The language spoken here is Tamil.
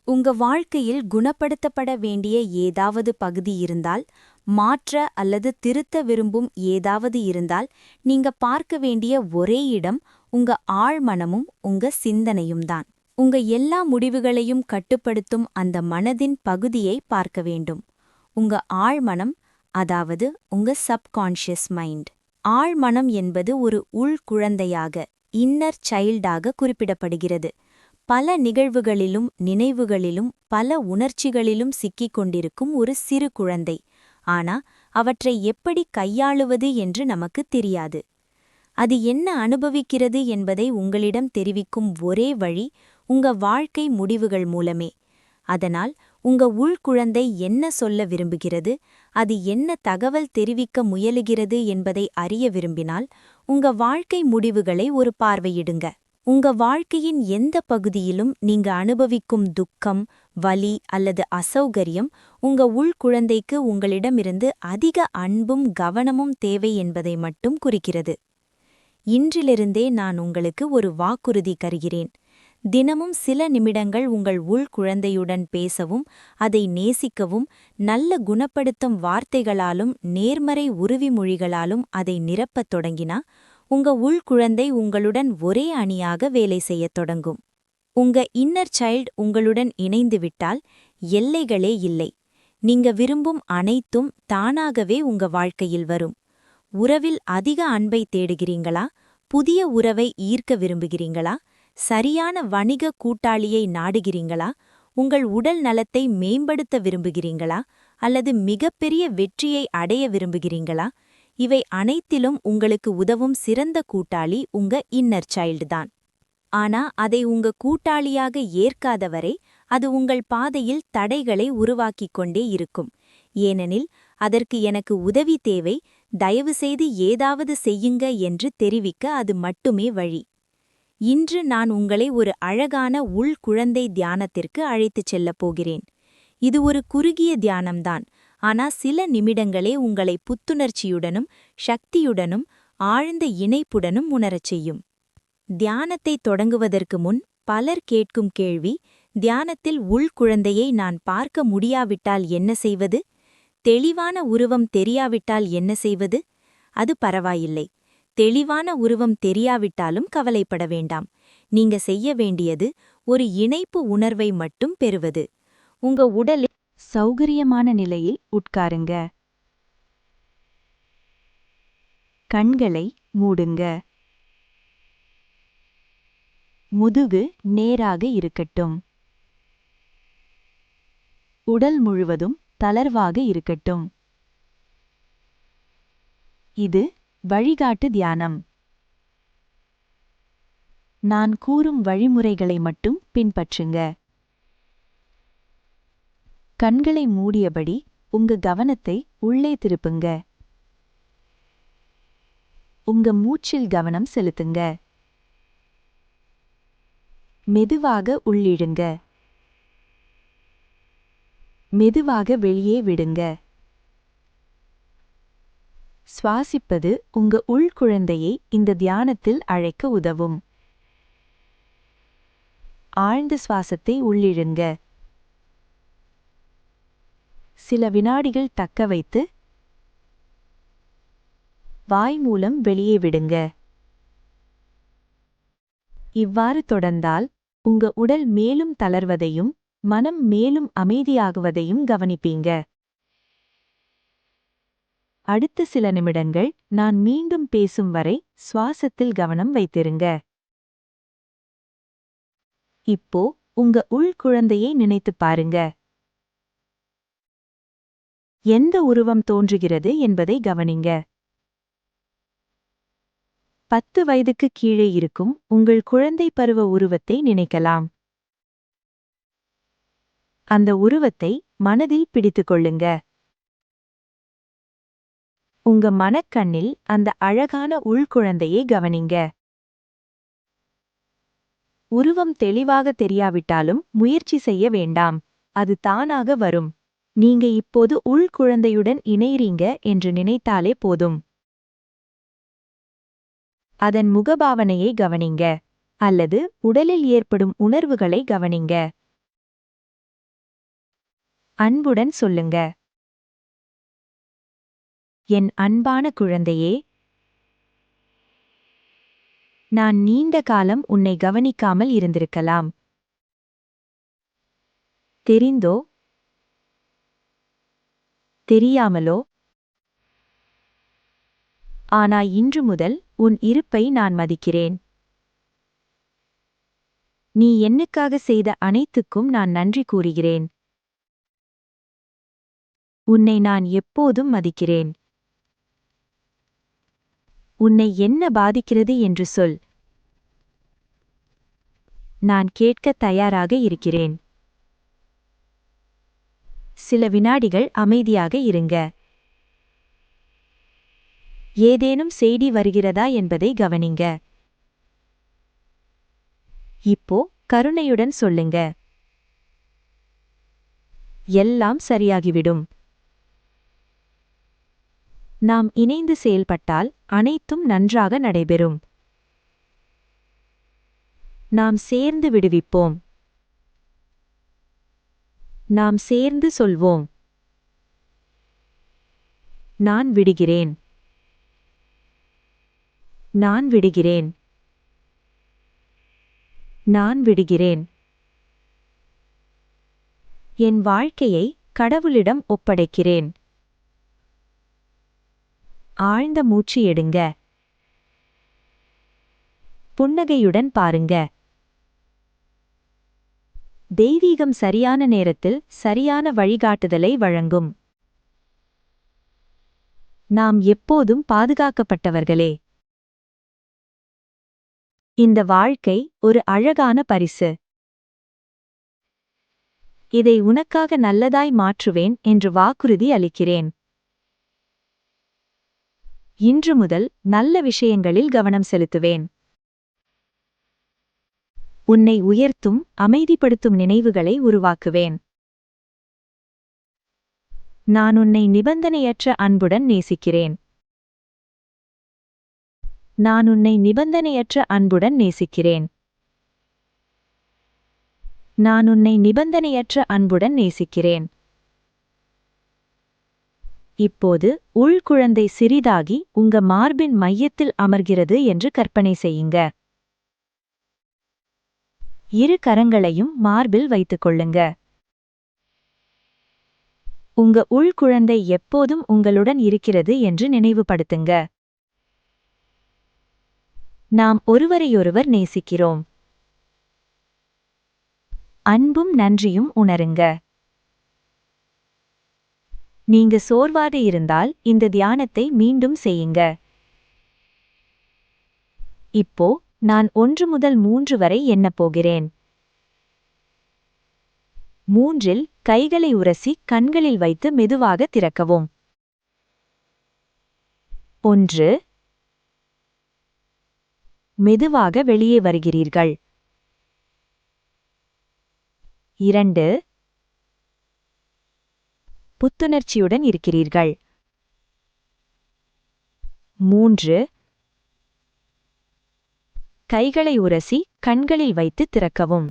உங்க வாழ்க்கையில் குணப்படுத்தப்பட வேண்டிய ஏதாவது பகுதி இருந்தால், மாற்ற அல்லது திருத்த விரும்பும் ஏதாவது இருந்தால், நீங்க பார்க்க வேண்டிய ஒரே இடம் உங்க ஆழ்மனமும் உங்க சிந்தனையும் தான். உங்க எல்லா முடிவுகளையும் கட்டுப்படுத்தும் அந்த மனதின் பகுதியை பார்க்க வேண்டும். உங்க ஆழ்மனம், அதாவது உங்க சப்கான்ஷியஸ் மைண்ட். ஆழ்மனம் என்பது ஒரு உள்குழந்தையாக, இன்னர் சைல்டாக குறிப்பிடப்படுகிறது. பல நிகழ்வுகளிலும் நினைவுகளிலும் பல உணர்ச்சிகளிலும் சிக்கிக் கொண்டிருக்கும் ஒரு சிறு குழந்தை. ஆனா அவற்றை எப்படி கையாளுவது என்று நமக்கு தெரியாது. அது என்ன அனுபவிக்கிறது என்பதை உங்களிடம் தெரிவிக்கும் ஒரே வழி உங்க வாழ்க்கை முடிவுகள் மூலமே. அதனால் உங்க உள்குழந்தை என்ன சொல்ல விரும்புகிறது, அது என்ன தகவல் தெரிவிக்க முயலுகிறது என்பதை அறிய விரும்பினால் உங்க வாழ்க்கை முடிவுகளை ஒரு பார்வையிடுங்க. உங்க வாழ்க்கையின் எந்த பகுதியிலும் நீங்க அனுபவிக்கும் துக்கம், வலி அல்லது அசௌகரியம் உங்க உள்குழந்தைக்கு உங்களிடமிருந்து அதிக அன்பும் கவனமும் தேவை என்பதை மட்டும் குறிக்கிறது. இன்றிலிருந்தே நான் உங்களுக்கு ஒரு வாக்குறுதி தருகிறேன். தினமும் சில நிமிடங்கள் உங்கள் உள்குழந்தையுடன் பேசவும், அதை நேசிக்கவும், நல்ல குணப்படுத்தும் வார்த்தைகளாலும் நேர்மறை உறுதிமொழிகளாலும் அதை நிரப்பத் தொடங்கினா உங்க உள்குழந்தை உங்களுடன் ஒரே அணியாக வேலை செய்யத் தொடங்கும். உங்க இன்னர் சைல்ட் உங்களுடன் இணைந்துவிட்டால் எல்லைகளே இல்லை. நீங்க விரும்பும் அனைத்தும் தானாகவே உங்க வாழ்க்கையில் வரும். உறவில் அதிக அன்பை தேடுகிறீங்களா? புதிய உறவை ஈர்க்க விரும்புகிறீங்களா? சரியான வணிக கூட்டாளியை நாடுகிறீங்களா? உங்கள் உடல் நலத்தை மேம்படுத்த விரும்புகிறீங்களா? அல்லது மிகப்பெரிய வெற்றியை அடைய விரும்புகிறீங்களா? இவை அனைத்திலும் உங்களுக்கு உதவும் சிறந்த கூட்டாளி உங்க இன்னர் சைல்டு தான். ஆனா அதை உங்க கூட்டாளியாக ஏற்காதவரை அது உங்கள் பாதையில் தடைகளை உருவாக்கிக் கொண்டே இருக்கும். ஏனெனில் அதற்கு எனக்கு உதவி தேவை, தயவுசெய்து ஏதாவது செய்யுங்க என்று தெரிவிக்க அது மட்டுமே வழி. இன்று நான் உங்களை ஒரு அழகான உள்குழந்தை தியானத்திற்கு அழைத்துச் செல்லப் போகிறேன். இது ஒரு குறுகிய தியானம்தான், ஆனா சில நிமிடங்களே உங்களை புத்துணர்ச்சியுடனும் சக்தியுடனும் ஆழ்ந்த இணைப்புடனும் உணரச் செய்யும். தியானத்தை தொடங்குவதற்கு முன் பலர் கேட்கும் கேள்வி, தியானத்தில் உள்குழந்தையை நான் பார்க்க முடியாவிட்டால் என்ன செய்வது? தெளிவான உருவம் தெரியாவிட்டால் என்ன செய்வது? அது பரவாயில்லை. தெளிவான உருவம் தெரியாவிட்டாலும் கவலைப்பட வேண்டாம். நீங்க செய்ய வேண்டியது ஒரு இணைப்பு உணர்வை மட்டும் பெறுவது. உங்க உடலில் சௌகரியமான நிலையில் உட்காருங்க. கண்களை மூடுங்க. முதுகு நேராக இருக்கட்டும். உடல் முழுவதும் தளர்வாக இருக்கட்டும். இது வழிகாட்டு தியானம். நான் கூறும் வழிமுறைகளை மட்டும் பின்பற்றுங்க. கண்களை மூடியபடி உங்க கவனத்தை உள்ளே திருப்புங்க. உங்க மூச்சில் கவனம் செலுத்துங்க. மெதுவாக உள்ளிழுங்க. மெதுவாக வெளியே விடுங்க. சுவாசிப்பது உங்க உள்குழந்தையை இந்த தியானத்தில் அழைக்க உதவும். ஆழ்ந்த சுவாசத்தை உள்ளிழுங்க. சில வினாடிகள் தக்க வைத்து வாய் மூலம் வெளியே விடுங்க. இவ்வாறு தொடர்ந்தால் உங்க உடல் மேலும் தளர்வதையும் மனம் மேலும் அமைதியாகுவதையும் கவனிப்பீங்க. அடுத்த சில நிமிடங்கள் நான் மீண்டும் பேசும் வரை சுவாசத்தில் கவனம் வைத்திருங்க. இப்போ உங்க உள்குழந்தையை நினைத்துப் பாருங்க. எந்த உருவம் தோன்றுகிறது என்பதை கவனிங்க. 10 வயதுக்கு கீழே இருக்கும் உங்கள் குழந்தை பருவ உருவத்தை நினைக்கலாம். அந்த உருவத்தை மனதில் பிடித்துக் கொள்ளுங்க. உங்க மனக்கண்ணில் அந்த அழகான உள்குழந்தையை கவனிங்க. உருவம் தெளிவாக தெரியாவிட்டாலும் முயற்சி செய்ய வேண்டாம், அது தானாக வரும். நீங்க இப்போது உள்குழந்தையுடன் இணைறீங்க என்று நினைத்தாலே போதும். அதன் முகபாவனையை கவனிங்க, அல்லது உடலில் ஏற்படும் உணர்வுகளை கவனிங்க. அன்புடன் சொல்லுங்க. என் அன்பான குழந்தையே, நான் நீண்ட காலம் உன்னை கவனிக்காமல் இருந்திருக்கலாம். தெரிந்தோ தெரியாமலோ, ஆனா இன்று முதல் உன் இருப்பை நான் மதிக்கிறேன். நீ என்னுக்காக செய்த அனைத்துக்கும் நான் நன்றி கூறுகிறேன். உன்னை நான் எப்போதும் மதிக்கிறேன். உன்னை என்ன பாதிக்கிறது என்று சொல். நான் கேட்கத் தயாராக இருக்கிறேன். சில வினாடிகள் அமைதியாக இருங்க. ஏதேனும் செய்தி வருகிறதா என்பதை கவனிங்க. இப்போ கருணையுடன் சொல்லுங்க. எல்லாம் சரியாகிவிடும். நாம் இணைந்து செயல்பட்டால் அனைத்தும் நன்றாக நடைபெறும். நாம் சேர்ந்து விடுவிப்போம். நாம் சேர்ந்து சொல்வோம். நான் விடுகிறேன். நான் விடுகிறேன். நான் விடுகிறேன். என் வாழ்க்கையை கடவுளிடம் ஒப்படைக்கிறேன். ஆழ்ந்த மூச்சு எடுங்க. புன்னகையுடன் பாருங்க. தெய்வீகம் சரியான நேரத்தில் சரியான வழிகாட்டுதலை வழங்கும். நாம் எப்போதும் பாதுகாக்கப்பட்டவர்களே. இந்த வாழ்க்கை ஒரு அழகான பரிசு. இதை உனக்காக நல்லதாய் மாற்றுவேன் என்று வாக்குறுதி அளிக்கிறேன். இன்று முதல் நல்ல விஷயங்களில் கவனம் செலுத்துவேன். உன்னை உயர்த்தும் அமைதிப்படுத்தும் நினைவுகளை உருவாக்குவேன். நான் உன்னை நிபந்தனையற்ற அன்புடன் நேசிக்கிறேன். நான் உன்னை நிபந்தனையற்ற அன்புடன் நேசிக்கிறேன். நான் உன்னை நிபந்தனையற்ற அன்புடன் நேசிக்கிறேன். இப்போது உள்குழந்தை சிறிதாகி உங்க மார்பின் மையத்தில் அமர்கிறது என்று கற்பனை செய்யுங்க. இரு கரங்களையும் மார்பில் வைத்துக் கொள்ளுங்க. உங்க உள்குழந்தை எப்போதும் உங்களுடன் இருக்கிறது என்று நினைவுபடுத்துங்க. நாம் ஒருவரையொருவர் நேசிக்கிறோம். அன்பும் நன்றியும் உணருங்க. நீங்க சோர்வாக இருந்தால் இந்த தியானத்தை மீண்டும் செய்யுங்க. இப்போ நான் 1 முதல் 3 வரை எண்ணப் போகிறேன். 3இல் கைகளை உரசி கண்களில் வைத்து மெதுவாக திறக்கவும். 1. மெதுவாக வெளியே வருகிறீர்கள். 2. புத்துணர்ச்சியுடன் இருக்கிறீர்கள். 3. கைகளை உரசி கண்களில் வைத்து திறக்கவும்.